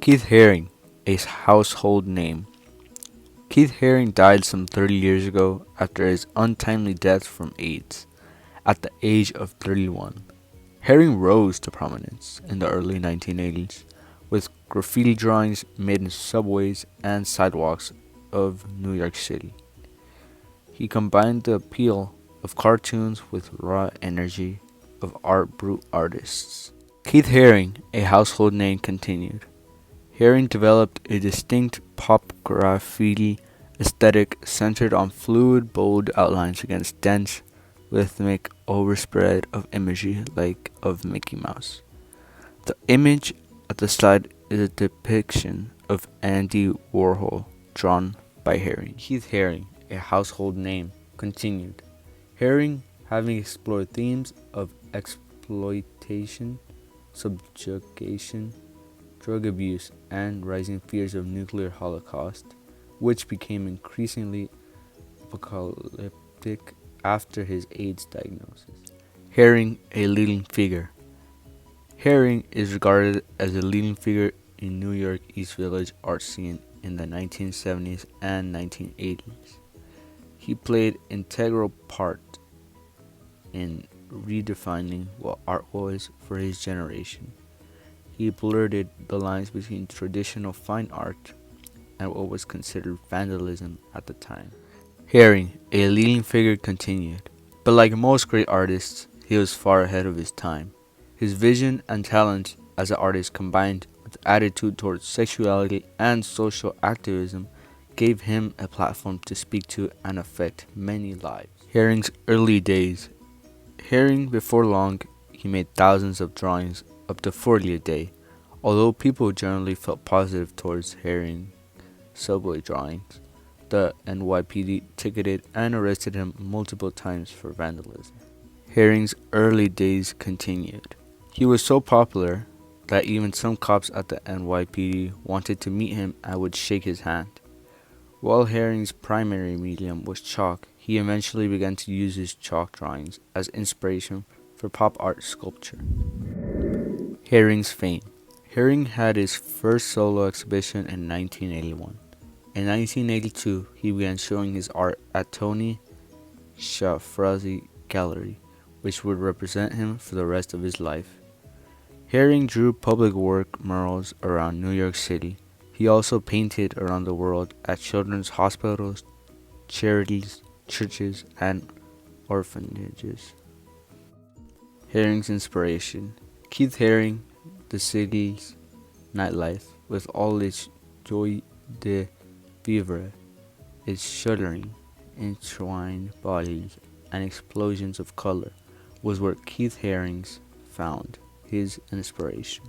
Keith Haring, a household name. Keith Haring died some 30 years ago after his untimely death from AIDS at the age of 31. Haring rose to prominence in the early 1980s with graffiti drawings made in subways and sidewalks of New York City. He combined the appeal of cartoons with raw energy of art brute artists. Keith Haring, a household name, continued. Haring developed a distinct pop graffiti aesthetic centered on fluid, bold outlines against dense, rhythmic overspread of imagery like of Mickey Mouse. The image at the side is a depiction of Andy Warhol, drawn by Haring. Keith Haring, a household name, continued. Haring, having explored themes of exploitation, subjugation, drug abuse, and rising fears of nuclear holocaust, which became increasingly apocalyptic after his AIDS diagnosis. Haring, a leading figure. Haring is regarded as a leading figure in New York East Village art scene in the 1970s and 1980s. He played an integral part in redefining what art was for his generation. He blurred the lines between traditional fine art and what was considered vandalism at the time. Haring, a leading figure, continued. But like most great artists, he was far ahead of his time. His vision and talent as an artist combined with attitude towards sexuality and social activism gave him a platform to speak to and affect many lives. Haring's early days. Haring, before long, he made thousands of drawings, up to 40 a day. Although people generally felt positive towards Haring subway drawings, the NYPD ticketed and arrested him multiple times for vandalism. Haring's early days continued. He was so popular that even some cops at the NYPD wanted to meet him and would shake his hand. While Haring's primary medium was chalk, he eventually began to use his chalk drawings as inspiration for pop art sculpture. Haring's fame. Haring had his first solo exhibition in 1981. In 1982, he began showing his art at Tony Shafrazi Gallery, which would represent him for the rest of his life. Haring drew public work murals around New York City. He also painted around the world at children's hospitals, charities, churches, and orphanages. Haring's inspiration. Keith Haring, the city's nightlife, with all its joie de vivre, its shuddering, entwined bodies, and explosions of color, was where Keith Haring's found his inspiration.